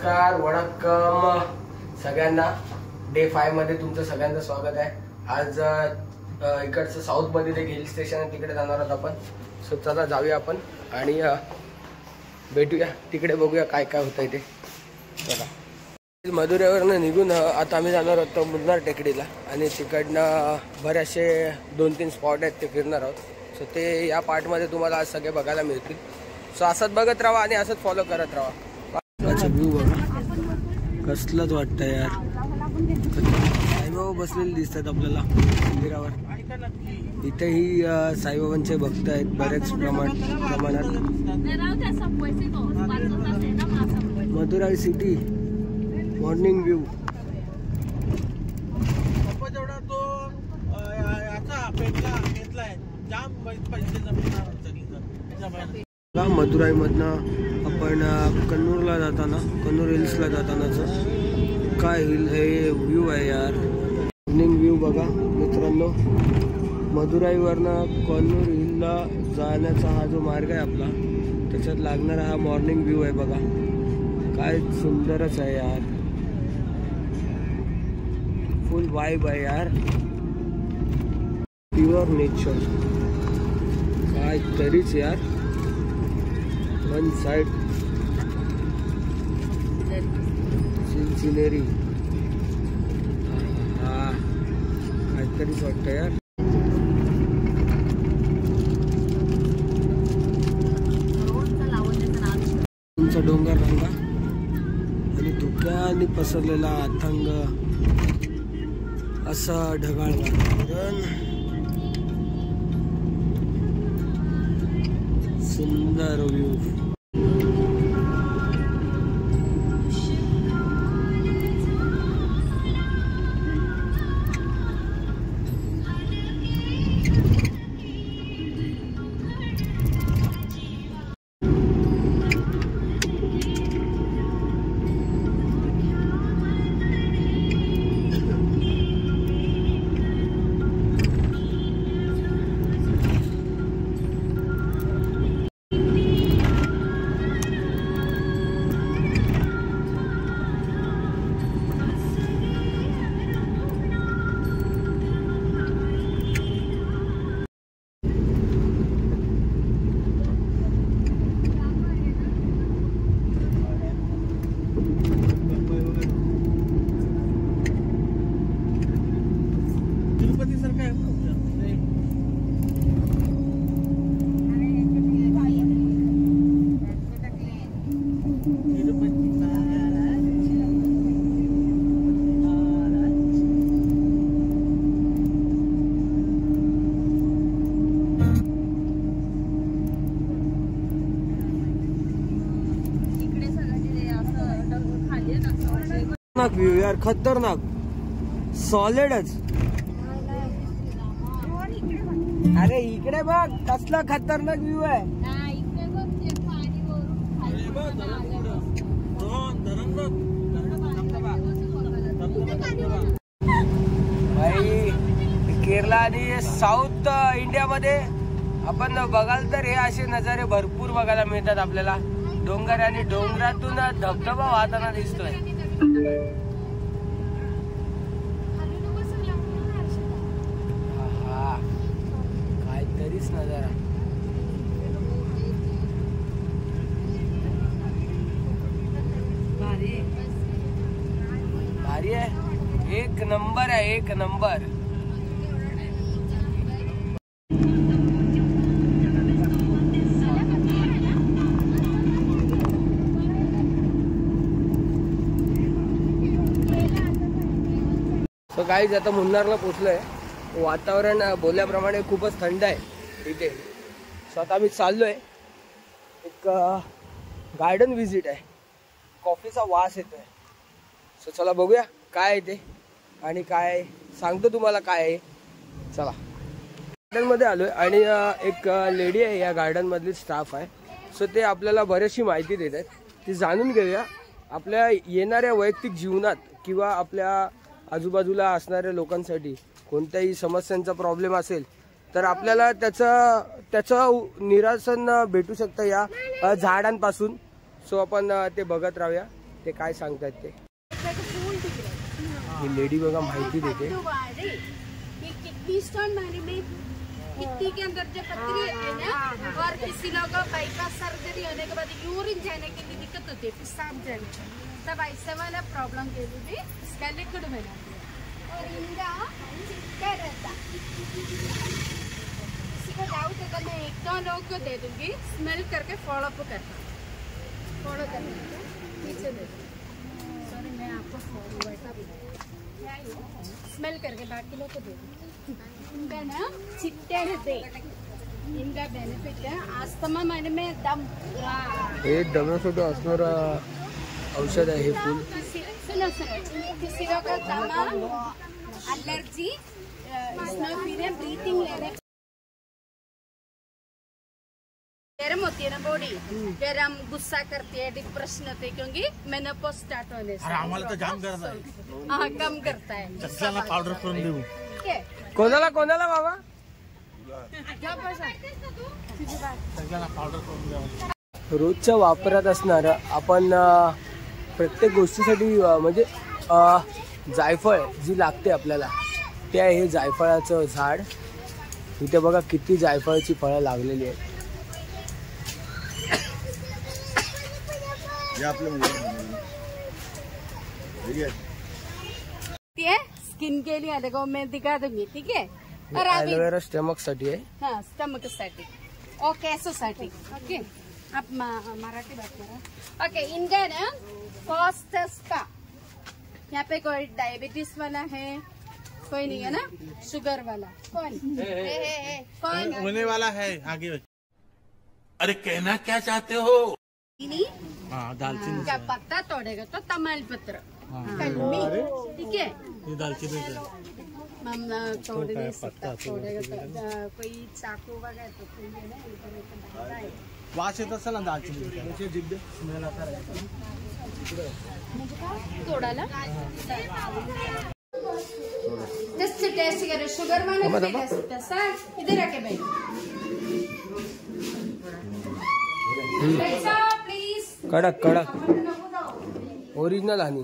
नमस्कार वणक्कम सगळ्यांना। डे 5 मध्ये तुमचं सगळ्यांचं स्वागत आहे। आज इकडचं साऊथ मध्ये ते हिल स्टेशन आहे, तिकडे जाणार आहोत आपण। सो चला जाऊया आपण आणि भेटूया तिकडे, बघूया काय काय होतंय ते। चला मधुरेवरनं निघून आता आम्ही जाणार आहोत मुन्नार टेकडीला आणि तिकडनं बरेचसे 2-3 स्पॉट आहेत ते फिरणार आहोत। सो ते या पार्टमध्ये तुम्हाला आज सगळे बघायला मिळतील। सो असंच बघत राहा आणि असंच फॉलो करत राहा। व्ह्यू बघा कसलंच वाटतं यार। साईबाबा बसलेले दिसतात आपल्याला मंदिरावर। इथेही साईबाबांचे भक्त आहेत बरेच प्रमाणात। Madurai city morning view. Madurai मधनं आपण कन्नूरला जाताना, कन्नूर हिल्सला जातानाच काय हिल हे व्ह्यू आहे यार। मॉर्निंग व्ह्यू बघा मित्रांनो। मदुराईवरनं कन्नूर हिलला जाण्याचा हा जो मार्ग आहे आपला, त्याच्यात लागणारा हा मॉर्निंग व्ह्यू आहे बघा। काय सुंदरच आहे यार, फुल वाइब आहे यार, प्युअर नेचर काय तरीच यार। वन साइड सिनेरी काहीतरीच वाटतं यार। तुमचा डोंगर रंगा आणि धुक्याने पसरलेला अथांग असा ढगाळ वातावरण, सुंदर व्ह्यू। व्ह्यू यार खतरनाक, सॉलिडच। अरे इकडे बघ कसला खतरनाक व्ह्यू आहे। भाई केरला आणि साऊथ इंडियामध्ये आपण बघाल तर हे असे नजारे भरपूर बघायला मिळतात आपल्याला। डोंगर आणि डोंगरातून धबधबा वाहताना दिसतोय। काहीतरीच नजारा, भारी आहे, एक नंबर आहे, एक नंबर। गाईज आता मुन्नारला पोचलोय। वातावरण बोलल्याप्रमाणे खूपच थंड आहे इथे। सो आता आम्ही चाललोय, एक गार्डन व्हिजिट आहे, कॉफीचा वास येतोय। सो चला बघूया काय आहे ते आणि काय सांगतो तुम्हाला काय आहे। चला गार्डन मध्ये आलोय आणि एक लेडी आहे या गार्डन मधली स्टाफ आहे। सो ते आपल्याला बरीचशी माहिती देत आहेत, ती जाणून घेऊया। आपल्या येणाऱ्या वैयक्तिक जीवनात किंवा आपल्या आजूबाजूला असणाऱ्या लोकांसाठी कोणत्याही समस्यांचा प्रॉब्लेम असेल तर आपल्याला त्याचं निरासन भेटू शकतं या झाडांपासून। सो आपण ते बघत राहूया। ते काय सांगतात ते. ही लेडी बघा माहिती देते. किडनी स्टोन किडनी के अंदर जो पथरी है ना, और किसी लोगों को बाईपास सर्जरी होने के बाद यूरिन जाने के लिए दिक्कत होती है, पेशाब जाने, तब ऐसे वाला प्रॉब्लम के लिए भी इसका लिक्विड बनाते हैं. और इनका क्या रहता, किसी को डाउट है तो मैं 1-2 लोग को दे दूंगी, स्मेल करके फॉलो अप करना, फॉलो करने नीचे दे. सॉरी मैं आपको स्मेल करके बाकी लोग को दे दूंगी. इनका ना चिट्टे रहते, इनका बेनिफिट है अस्थमा माने में दम, हे दम्यासाठी असणारा औषध आहे हे फूल. सुनो किसी का दमा, एलर्जी, स्नोफीलिया, ब्रीथिंग लेने गरम होती है ना बॉडी, गरम गुस्सा करती है, डिप्रेशन होते है, क्योंकि मेनोपॉज स्टार्ट होने से तो जाम करता है. हाँ कम करता है. पावडर करून देऊ. कोणाला कोणाला बाबा रोजच्या वापरात असणार आपण प्रत्येक गोष्टीसाठी म्हणजे जायफळ जी लागते आपल्याला ते आहे हे जायफळाचं झाड. इथे बघा किती जायफळाची फळं लागलेली आहेत. स्किन के लिए देखो मैं दिखा दूंगी, ठीक है. एलोवेरा स्टमक साठी आहे. हाँ स्टमक साठी और केसों साठी. ओके आप मराठी बात करा. ओके इनका ना फॉस्टस का यहाँ पे कोई डायबिटीज वाला है, कोई नहीं है ना, शुगर वाला कौन कौन होने वाला है आगे. अरे कहना क्या चाहते हो. दालचीनी का पत्ता तोड़ेगा तो तमालपत्र, कलमी, ठीक है. दालचीनी तोड़ नहीं सकता, तोड़ेगा तो कोई चाकू वगैरह तो वास येत असेल ना दालचिनी तोडाला. जस्ट टेस्ट करो शुगर वाला इधर रखे भाई. प्लीज कडक कडक ओरिजिनल आणि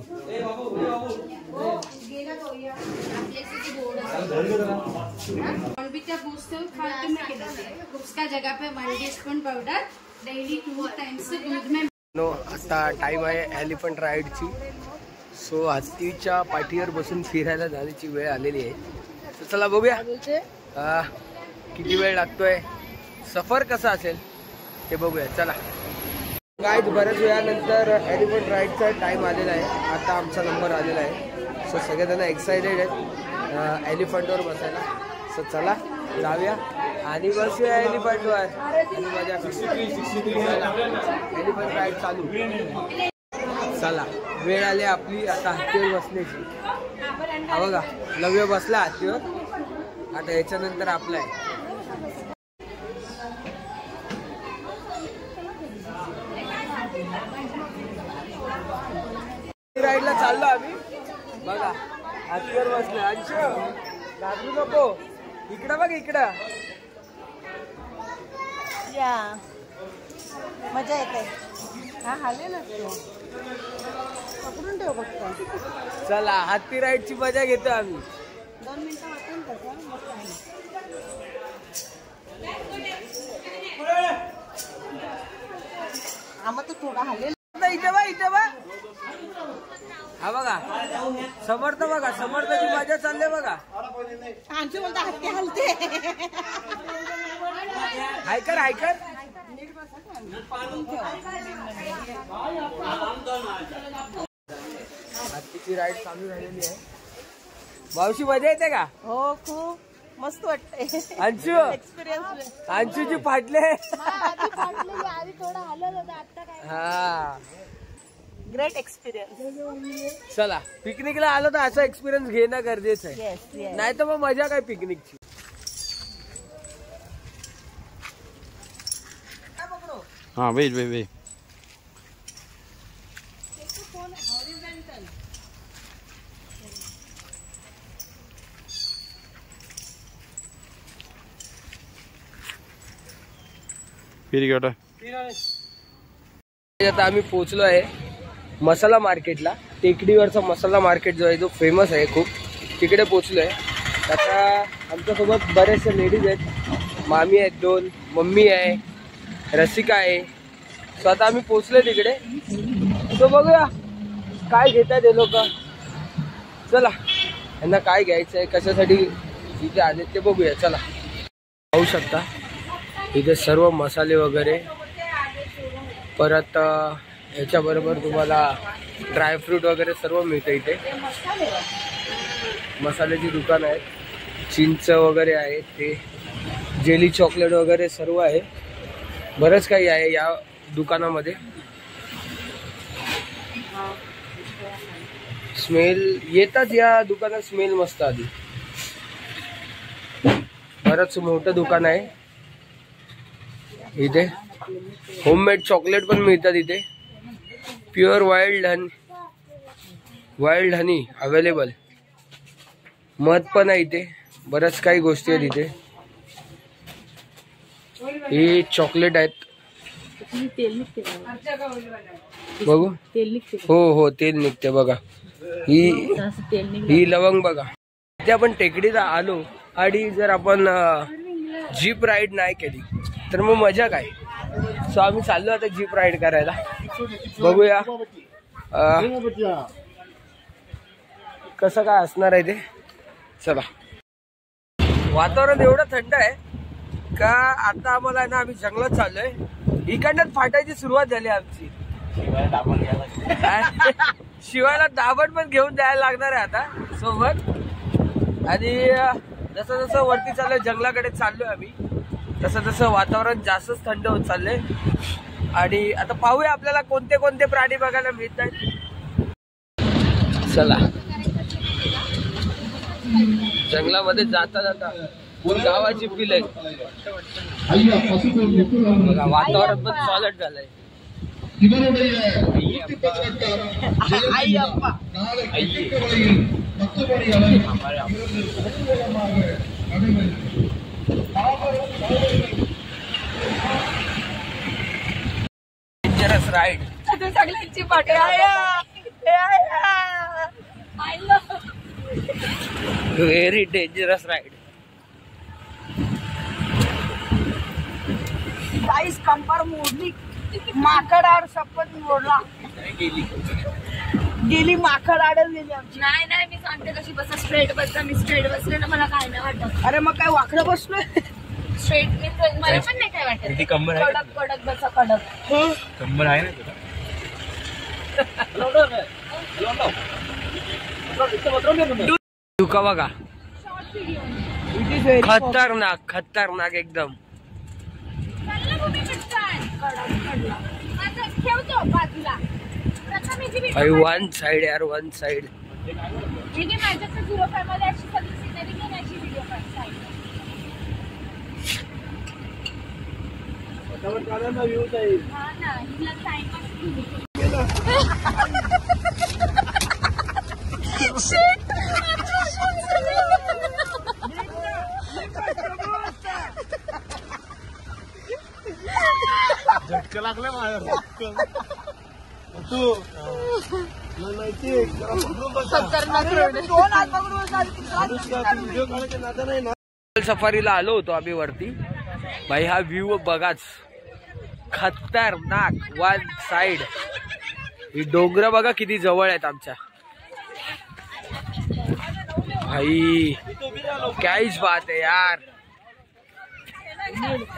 उसका जगह पे 1 टीस्पून पाउडर डेली 2 टाइम्स दूध में. आता टाइम आहे एलिफंट राईडची. सो हत्तीच्या पाठीवर बसून फिरायला जाण्याची वेळ आलेली आहे. तर चला बघूया किती वेळ लागतोय, सफर कसा असेल ते बघूया. चला गाईज बऱ्याच वेळानंतर एलिफंट राईडचा टाइम आलेला आहे. आता आमचा नंबर आलेला आहे. सो सगळेजण एक्सायटेड आहेत एलिफंटवर बसायला. सो चला जाऊया आणि बसूया एलिफंटवर आणि माझ्या एलिफंट राईड चालू. चला वेळ आली आपली आता हत्तीवर बसण्याची. हा बघा लव्य बसला हत्तीवर. आता याच्यानंतर आपला आहे. राईडला चाललो आम्ही. बघा हत्तीवर बसलो. अंशू घाबरू नको, इकडं बघ इकडं. या मजा येते. हा हाले ना पकडून ठेव फक्त. चला हत्ती राईडची मजा घेतो आम्ही. 2 मिनिटं वाटून तसं मस्त आहे. आम्हाला तो थोडा हालेल. इथे बा इथे बा. हा बघा समर्थ बघा, समर्थची मजा चालले बघा. आमची बोलता हत्ती हलते. हायकर हायकर हत्तीची राईड चालू झालेली आहे. मावशी मजा येते का. हो खूप मस्त वाटतंय. अंशू एक्सपिरियन्स अंशूची फाटले. हा ग्रेट एक्सपिरियन्स. चला पिकनिकला आलो तर असा एक्सपिरियन्स घेणं गरजेचं आहे. Yes yes. नाही तर मग मजा काय पिकनिकची. हाँ वेज वेज वेज. आता आम्ही पोहोचलो आहे मसाला मार्केटला, टेकडीवरचा मसाला मार्केट जो आहे तो फेमस आहे खूप, तिकडे पोचलोय. आता आमच्यासोबत बरेचसे लेडीज आहेत, मामी आहेत 2, मम्मी आहे, रसिका आहे. सो आता आम्ही पोचलोय तिकडे. तो बघूया काय घेतात हे लोक. चला यांना काय घ्यायचं आहे, कशासाठी इथे आले ते बघूया. चला पाहू शकता इथे सर्व मसाले वगैरे, परत याच्याबरोबर तुम्हाला ड्रायफ्रूट वगैरे सर्व मिळतं इथे. मसाल्याची दुकान आहेत, चिंच वगैरे आहे, ते जेली चॉकलेट वगैरे सर्व आहे, बरंच काही आहे या दुकानामध्ये. स्मेल येतात या दुकानात, स्मेल मस्त आधी. बरंच मोठं दुकान आहे इथे. होममेड चॉकलेट पण मिळतात इथे. प्युअर वाईल्ड हनी अवेलेबल. मध पण आहे इथे. बऱ्याच काही गोष्टी आहेत इथे. हे चॉकलेट आहेत. बघू. हो तेल निघते बघा. ही लवंग बघा. इथे आपण टेकडीला आलो आणि जर आपण जीप राईड नाही केली तर मग मजा काय. सो आम्ही चाललो आता जीप राईड करायला. बघूया कसं काय असणार आहे ते. चला. वातावरण एवढं थंड आहे का आता आम्हाला ना, आम्ही जंगलात चाललोय. इकडनं फाटायची सुरुवात झाली आमची. शिवायला दाबण पण घेऊन जायला लागणार आहे आता सोबत. आणि जसं जसं वरती चाललोय, जंगलाकडे चाललोय आम्ही, तसं तसं वातावरण जास्तच थंड होत चाललंय. आणि आता पाहूया आपल्याला कोणते कोणते प्राणी बघायला मिळत आहेत. चला. जंगलामध्ये जाता जाता गावाची फील आहे बघा. वातावरण पण सॉलिड झालंय. Dangerous ride. Very dangerous ride. Guys कंपार मोडली. माकड आड शपथ मोडला. गेली माकड आडच गेली आमची. नाही मी सांगते कशी बसा. स्ट्रेट बसता. मी स्ट्रेट बसले ना, मला काय नाही वाटत. अरे मग काय वाकडं बसलोय. स्ट्रेट मी मला पण नाही काय वाटत. कडक बसा कडक. कंबर आहे ना तुका बघा. खतरनाक एकदम. वन साइड यार, वन साइड. झटका लागला माझ्या. तू सफारीला आलो होतो आम्ही वरती. भाई हा व्ह्यू बघाच. खतरनाक. One side. ही डोंगर बघा किती जवळ आहेत आमच्या. भाई काहीच बात आहे यार.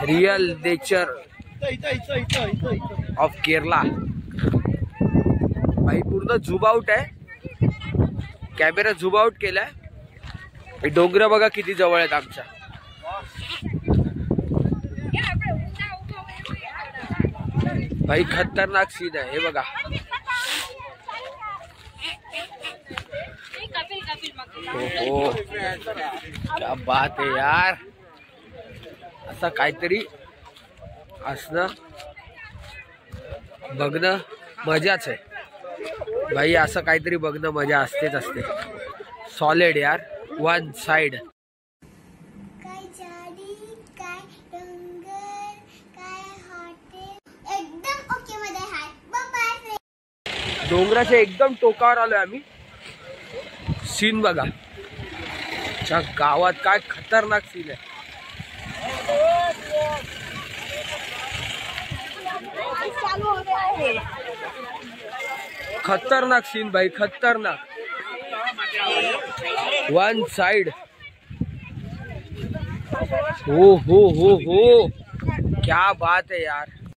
Real nature of Kerala. भाई पूर्ण झूम आउट आहे. कॅमेरा झूम आउट केलाय. हे डोंगर बघा किती जवळ आहेत आमच्या. भाई खतरनाक सीन आहे हे बघा. हो क्या बात आहे यार. असं काहीतरी असणं बघणं मजाच आहे भाई. असं काहीतरी बघणं मजा असतेच असते. सॉलिड यार. One side. डोंगराच्या एकदम टोकावर आलोय आम्ही. सीन बघा, च्या गावात काय खतरनाक सीन आहे. खतरनाक सीन भाई, खतरनाक. One side. हो, क्या बात है यार.